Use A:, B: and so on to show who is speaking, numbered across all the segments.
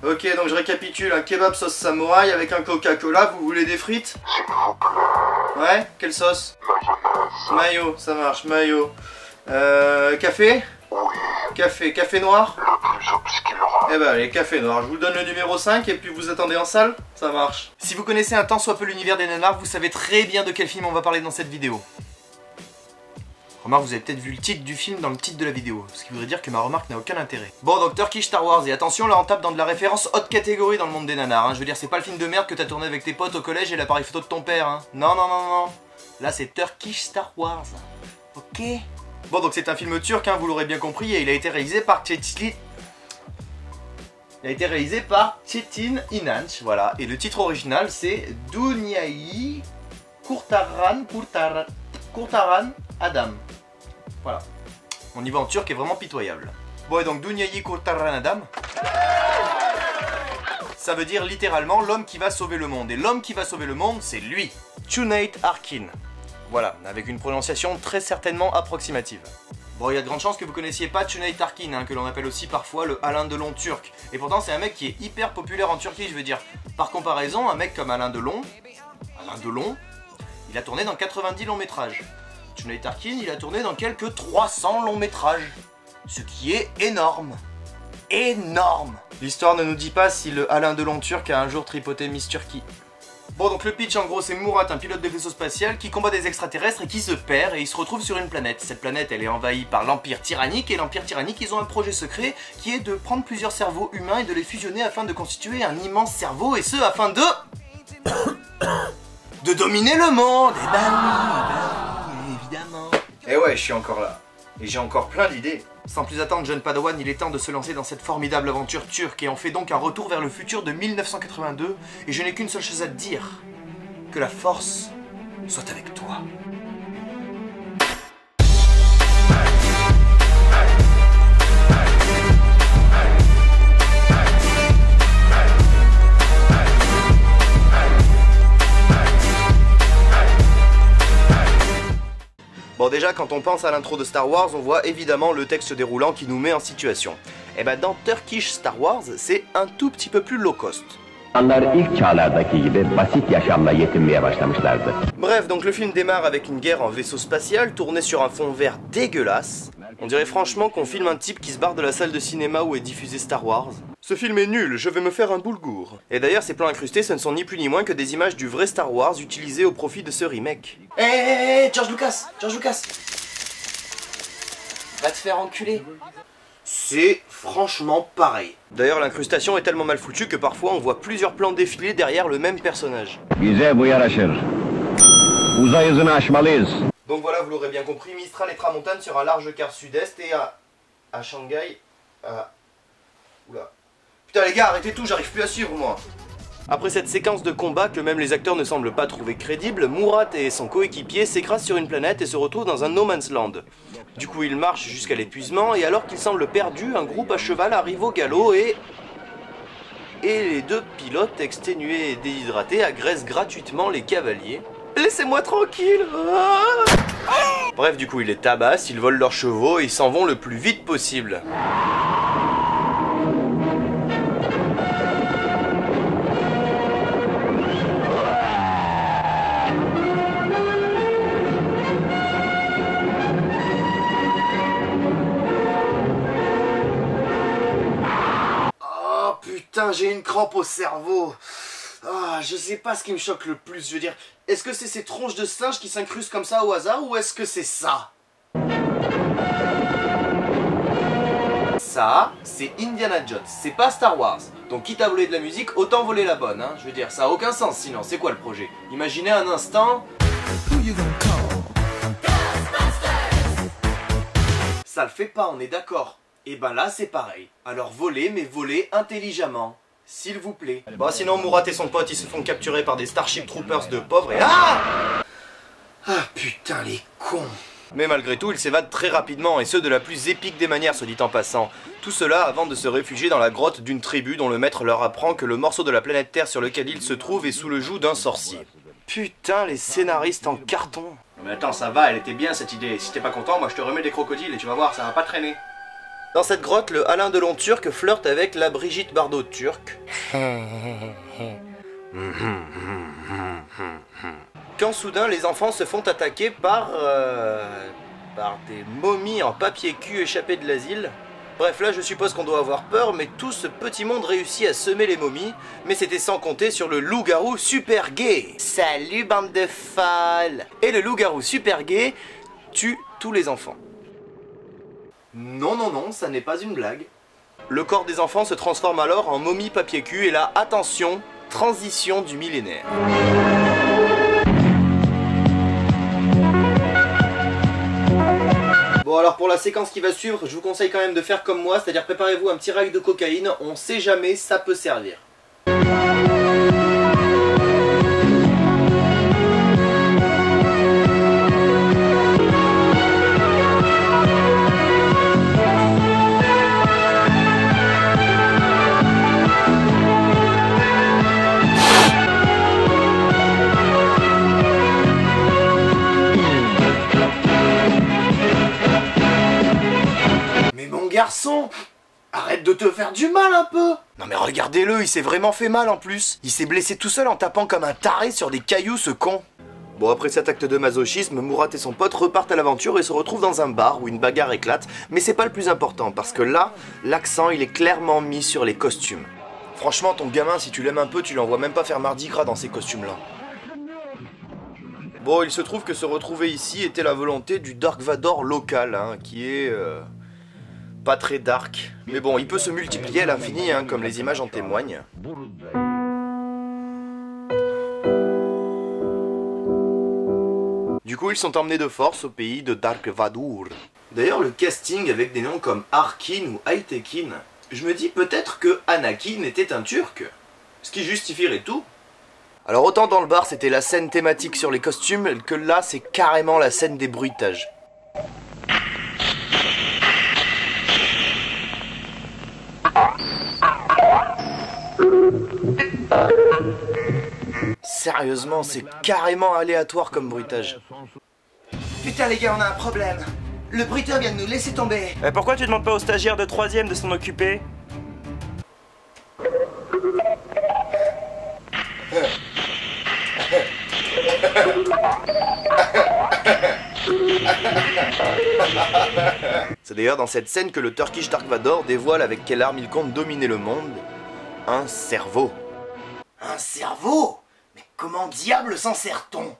A: Ok, donc je récapitule, un kebab sauce samouraï avec un Coca-Cola, vous voulez des frites?
B: S'il vous plaît.
A: Ouais, quelle sauce?
B: Mayonnaise.
A: Mayo, ça marche, mayo. Café?
B: Oui.
A: Café noir?
B: Le plus obscur.
A: Eh ben allez, café noir, je vous donne le numéro 5 et puis vous attendez en salle, ça marche. Si vous connaissez un tant soit peu l'univers des nanars, vous savez très bien de quel film on va parler dans cette vidéo. Remarque, vous avez peut-être vu le titre du film dans le titre de la vidéo, ce qui voudrait dire que ma remarque n'a aucun intérêt. Bon, donc Turkish Star Wars, et attention, là on tape dans de la référence haute catégorie dans le monde des nanars, hein. Je veux dire, c'est pas le film de merde que t'as tourné avec tes potes au collège et l'appareil photo de ton père, hein. Non, non, non, non. Là c'est Turkish Star Wars. Ok. Bon, donc c'est un film turc, hein, vous l'aurez bien compris, et il a été réalisé par Çetin İnanç, voilà. Et le titre original c'est Dünyayı Kurtaran Adam. Voilà. Mon niveau en turc est vraiment pitoyable. Bon, et donc Dünyayı Kurtaran Adam, ça veut dire littéralement l'homme qui va sauver le monde. Et l'homme qui va sauver le monde, c'est lui, Cüneyt Arkın. Voilà, avec une prononciation très certainement approximative. Bon, il y a de grandes chances que vous connaissiez pas Cüneyt Arkın, hein, que l'on appelle aussi parfois le Alain Delon turc. Et pourtant, c'est un mec qui est hyper populaire en Turquie, je veux dire. Par comparaison, un mec comme Alain Delon, il a tourné dans 90 longs métrages. Cüneyt Arkın, il a tourné dans quelques 300 longs métrages. Ce qui est énorme. Énorme. L'histoire ne nous dit pas si le Alain Delon turc a un jour tripoté Miss Turquie. Bon, donc le pitch en gros, c'est Murat, un pilote de vaisseau spatial qui combat des extraterrestres et qui se perd et il se retrouve sur une planète. Cette planète, elle est envahie par l'Empire tyrannique et l'Empire tyrannique, ils ont un projet secret qui est de prendre plusieurs cerveaux humains et de les fusionner afin de constituer un immense cerveau, et ce afin de dominer le monde. Et ben oui, évidemment. Et ouais, je suis encore là. Et j'ai encore plein d'idées. Sans plus attendre, jeune Padawan, il est temps de se lancer dans cette formidable aventure turque et on fait donc un retour vers le futur de 1982 et je n'ai qu'une seule chose à te dire. Que la force soit avec toi. Bon, déjà, quand on pense à l'intro de Star Wars, on voit évidemment le texte déroulant qui nous met en situation. Et ben dans Turkish Star Wars, c'est un tout petit peu plus low cost. Bref, donc le film démarre avec une guerre en vaisseau spatial tournée sur un fond vert dégueulasse. On dirait franchement qu'on filme un type qui se barre de la salle de cinéma où est diffusé Star Wars. Ce film est nul, je vais me faire un boulgour. Et d'ailleurs, ces plans incrustés, ce ne sont ni plus ni moins que des images du vrai Star Wars utilisées au profit de ce remake. Hé, George Lucas, va te faire enculer. C'est franchement pareil. D'ailleurs, l'incrustation est tellement mal foutue que parfois on voit plusieurs plans défiler derrière le même personnage. Donc voilà, vous l'aurez bien compris, Mistral et Tramontane sur un large quart sud-est et à Shanghai... Oula. Putain les gars, arrêtez tout, j'arrive plus à suivre moi. Après cette séquence de combat que même les acteurs ne semblent pas trouver crédible, Murat et son coéquipier s'écrasent sur une planète et se retrouvent dans un no man's land. Du coup ils marchent jusqu'à l'épuisement et alors qu'ils semblent perdus, un groupe à cheval arrive au galop et les deux pilotes exténués et déshydratés agressent gratuitement les cavaliers. Laissez-moi tranquille. Bref, du coup ils les tabassent, ils volent leurs chevaux et ils s'en vont le plus vite possible. Putain, j'ai une crampe au cerveau. Ah, je sais pas ce qui me choque le plus, je veux dire. Est-ce que c'est ces tronches de singe qui s'incrustent comme ça au hasard ou est-ce que c'est ça? Ça, c'est Indiana Jones, c'est pas Star Wars. Donc quitte à voler de la musique, autant voler la bonne, hein. Je veux dire, ça a aucun sens sinon, c'est quoi le projet? Imaginez un instant... Ça le fait pas, on est d'accord. Et ben là c'est pareil. Alors volez, mais volez intelligemment. S'il vous plaît. Bon sinon Murat et son pote ils se font capturer par des Starship Troopers de pauvres et... Ah putain les cons. Mais malgré tout ils s'évadent très rapidement et ce de la plus épique des manières soit dit en passant. Tout cela avant de se réfugier dans la grotte d'une tribu dont le maître leur apprend que le morceau de la planète Terre sur lequel ils se trouvent est sous le joug d'un sorcier. Putain les scénaristes en carton. Non mais attends ça va, elle était bien cette idée. Si t'es pas content, moi je te remets des crocodiles et tu vas voir ça va pas traîner. Dans cette grotte, le Alain Delon turc flirte avec la Brigitte Bardot turque. Quand soudain les enfants se font attaquer par des momies en papier cul échappées de l'asile. Bref, là je suppose qu'on doit avoir peur, mais tout ce petit monde réussit à semer les momies, mais c'était sans compter sur le loup-garou super gay. Salut bande de folles. Et le loup-garou super gay tue tous les enfants. Non, non, non, ça n'est pas une blague. Le corps des enfants se transforme alors en momie papier cul, et là, attention, transition du millénaire. Bon alors pour la séquence qui va suivre, je vous conseille quand même de faire comme moi, c'est-à-dire préparez-vous un petit rail de cocaïne, on sait jamais, ça peut servir. Garçon, arrête de te faire du mal un peu. Non mais regardez-le, il s'est vraiment fait mal en plus. Il s'est blessé tout seul en tapant comme un taré sur des cailloux, ce con. Bon, après cet acte de masochisme, Murat et son pote repartent à l'aventure et se retrouvent dans un bar où une bagarre éclate. Mais c'est pas le plus important, parce que là, l'accent il est clairement mis sur les costumes. Franchement, ton gamin, si tu l'aimes un peu, tu l'envoies même pas faire Mardi Gras dans ces costumes-là. Bon, il se trouve que se retrouver ici était la volonté du Dark Vador local, hein, qui est... pas très dark, mais bon, il peut se multiplier à l'infini, hein, comme les images en témoignent. Du coup, ils sont emmenés de force au pays de Dark Vador. D'ailleurs, le casting avec des noms comme Arkin ou Aytekin, je me dis peut-être que Anakin était un Turc, ce qui justifierait tout. Alors autant dans le bar c'était la scène thématique sur les costumes, que là c'est carrément la scène des bruitages. Sérieusement, c'est carrément aléatoire comme bruitage. Putain les gars, on a un problème. Le bruiteur vient de nous laisser tomber. Pourquoi tu demandes pas au stagiaire de 3ème de s'en occuper? C'est d'ailleurs dans cette scène que le Turkish Dark Vador dévoile avec quelle arme il compte dominer le monde. Un cerveau. Un cerveau? Mais comment diable s'en sert-on?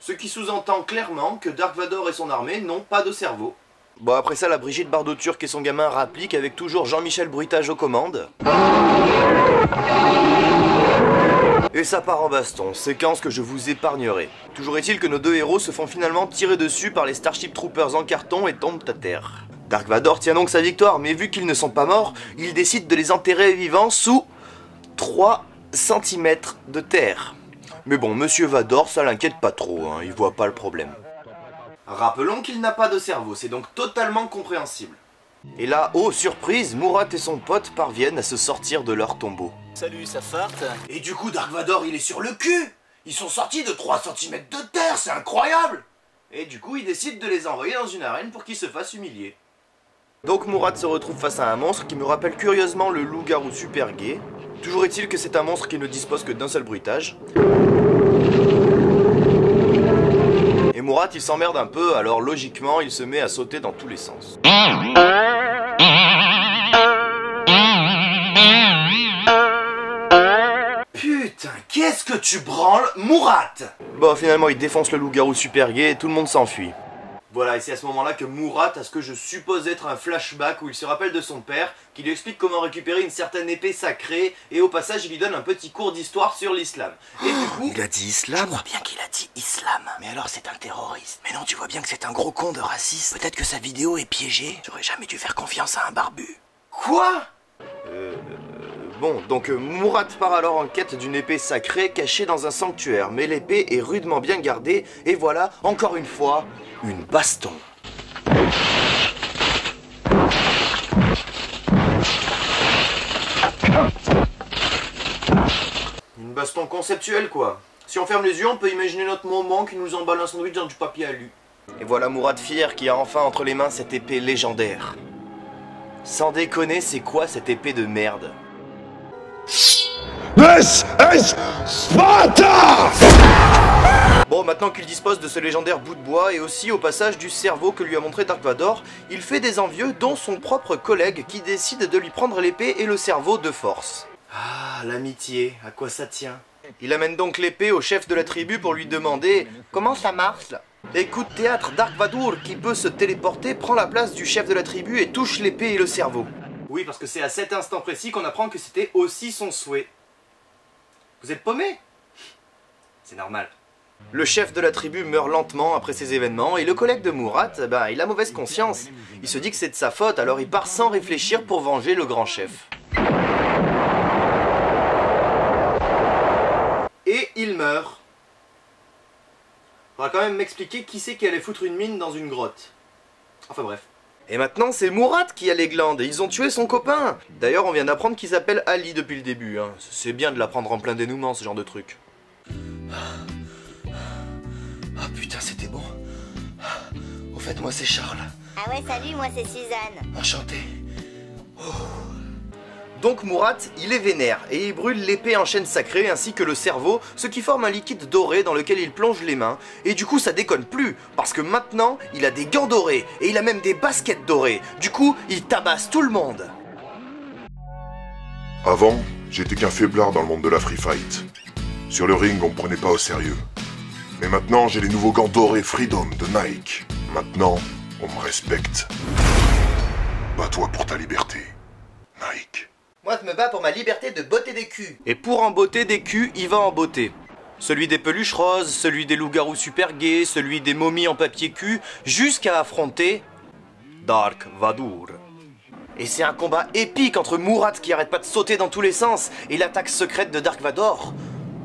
A: Ce qui sous-entend clairement que Dark Vador et son armée n'ont pas de cerveau. Bon après ça, la Brigitte Bardot turque et son gamin rappliquent avec toujours Jean-Michel Bruitage aux commandes. Et ça part en baston, séquence que je vous épargnerai. Toujours est-il que nos deux héros se font finalement tirer dessus par les Starship Troopers en carton et tombent à terre. Dark Vador tient donc sa victoire, mais vu qu'ils ne sont pas morts, il décide de les enterrer vivants sous 3 cm de terre. Mais bon, Monsieur Vador, ça l'inquiète pas trop, hein, il voit pas le problème. Rappelons qu'il n'a pas de cerveau, c'est donc totalement compréhensible. Et là, oh surprise, Murat et son pote parviennent à se sortir de leur tombeau.
C: Salut, ça farte.
A: Et du coup, Dark Vador, il est sur le cul. Ils sont sortis de 3 cm de terre, c'est incroyable. Et du coup, il décide de les envoyer dans une arène pour qu'ils se fassent humilier. Donc Murat se retrouve face à un monstre qui me rappelle curieusement le loup-garou super gay. Toujours est-il que c'est un monstre qui ne dispose que d'un seul bruitage. Et Murat il s'emmerde un peu, alors logiquement il se met à sauter dans tous les sens. Putain, qu'est-ce que tu branles, Murat? Bon, finalement il défonce le loup-garou super gay et tout le monde s'enfuit. Voilà, et c'est à ce moment-là que Murat a ce que je suppose être un flashback où il se rappelle de son père, qui lui explique comment récupérer une certaine épée sacrée, et au passage il lui donne un petit cours d'histoire sur l'islam. Et du coup... Il a dit islam? Je crois bien qu'il a dit islam. Mais alors c'est un terroriste. Mais non, tu vois bien que c'est un gros con de raciste. Peut-être que sa vidéo est piégée. J'aurais jamais dû faire confiance à un barbu. Quoi? Bon, donc Murat part alors en quête d'une épée sacrée cachée dans un sanctuaire, mais l'épée est rudement bien gardée, et voilà, encore une fois, une baston. Une baston conceptuelle quoi. Si on ferme les yeux, on peut imaginer notre moment qui nous emballe un sandwich dans du papier alu. Et voilà Mourad fier qui a enfin entre les mains cette épée légendaire. Sans déconner, c'est quoi cette épée de merde?
C: This is Sparta!
A: Bon, maintenant qu'il dispose de ce légendaire bout de bois et aussi au passage du cerveau que lui a montré Dark Vador, il fait des envieux dont son propre collègue qui décide de lui prendre l'épée et le cerveau de force. Ah, l'amitié, à quoi ça tient? Il amène donc l'épée au chef de la tribu pour lui demander « Comment ça marche là ?» Et coup de théâtre, Dark Vador, qui peut se téléporter, prend la place du chef de la tribu et touche l'épée et le cerveau. Oui, parce que c'est à cet instant précis qu'on apprend que c'était aussi son souhait. Vous êtes paumé? C'est normal. Le chef de la tribu meurt lentement après ces événements et le collègue de Mourad, il a mauvaise conscience. Il se dit que c'est de sa faute, alors il part sans réfléchir pour venger le grand chef. Et il meurt. Faudra quand même m'expliquer qui c'est qui allait foutre une mine dans une grotte. Enfin bref. Et maintenant c'est Mourad qui a les glandes et ils ont tué son copain. D'ailleurs on vient d'apprendre qu'il s'appelle Ali depuis le début. Hein. C'est bien de l'apprendre en plein dénouement ce genre de truc. Ah putain c'était bon. Au fait moi c'est Charles.
D: Ah ouais salut, moi c'est Suzanne.
A: Enchanté. Oh. Donc Mourad, il est vénère et il brûle l'épée en chaîne sacrée ainsi que le cerveau, ce qui forme un liquide doré dans lequel il plonge les mains. Et du coup ça déconne plus, parce que maintenant il a des gants dorés et il a même des baskets dorées. Du coup il tabasse tout le monde.
B: Avant, j'étais qu'un faiblard dans le monde de la free fight. Sur le ring, on me prenait pas au sérieux. Mais maintenant, j'ai les nouveaux gants dorés Freedom de Nike. Maintenant, on me respecte. Bats-toi pour ta liberté, Nike.
A: Moi je me bats pour ma liberté de botter des culs. Et pour en botter des culs, il va en botter. Celui des peluches roses, celui des loups-garous super gays, celui des momies en papier cul, jusqu'à affronter Dark Vador. Et c'est un combat épique entre Mourad qui arrête pas de sauter dans tous les sens et l'attaque secrète de Dark Vador,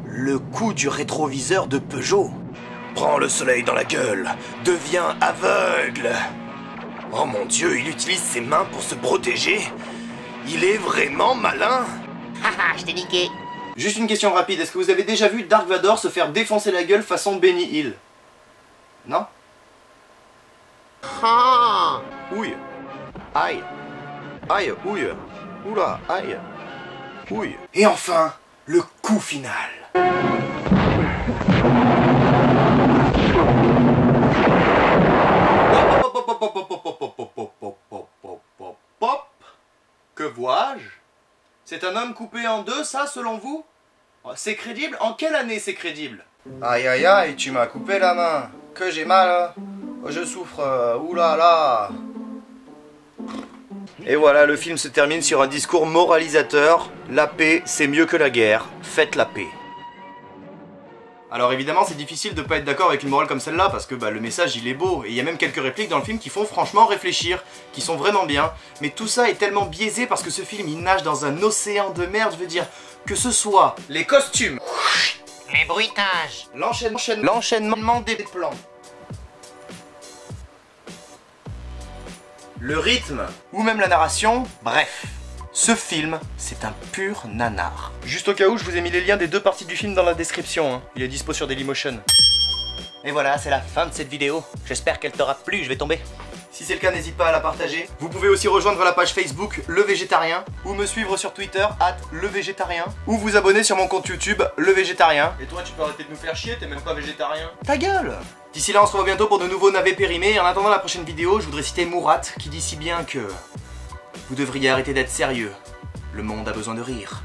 A: le coup du rétroviseur de Peugeot. Prends le soleil dans la gueule, deviens aveugle. Oh mon dieu, il utilise ses mains pour se protéger. Il est vraiment malin.
D: Haha, je t'ai niqué.
A: Juste une question rapide, est-ce que vous avez déjà vu Dark Vador se faire défoncer la gueule façon Benny Hill? Non?
D: Ah.
A: Ouille. Aïe. Aïe, ouille. Oula, aïe. Ouille. Et enfin, le coup final. Que vois-je? C'est un homme coupé en deux, ça, selon vous? C'est crédible? En quelle année c'est crédible? Aïe aïe aïe, tu m'as coupé la main. Que j'ai mal, hein. Je souffre, oulala. Et voilà, le film se termine sur un discours moralisateur. La paix, c'est mieux que la guerre. Faites la paix. Alors évidemment c'est difficile de pas être d'accord avec une morale comme celle-là parce que le message il est beau et il y a même quelques répliques dans le film qui font franchement réfléchir, qui sont vraiment bien, mais tout ça est tellement biaisé parce que ce film il nage dans un océan de merde, je veux dire, que ce soit les costumes,
D: Les bruitages,
A: l'enchaînement des plans, le rythme, ou même la narration, bref. Ce film, c'est un pur nanar. Juste au cas où, je vous ai mis les liens des deux parties du film dans la description. Hein. Il est dispo sur Dailymotion. Et voilà, c'est la fin de cette vidéo. J'espère qu'elle t'aura plu, je vais tomber. Si c'est le cas, n'hésite pas à la partager. Vous pouvez aussi rejoindre la page Facebook Le Végétarien, ou me suivre sur Twitter @LeVégétarien, ou vous abonner sur mon compte YouTube Le Végétarien. Et toi, tu peux arrêter de nous faire chier, t'es même pas végétarien. Ta gueule! D'ici là, on se revoit bientôt pour de nouveaux navets périmés. En attendant la prochaine vidéo, je voudrais citer Mourad qui dit si bien que... vous devriez arrêter d'être sérieux. Le monde a besoin de rire.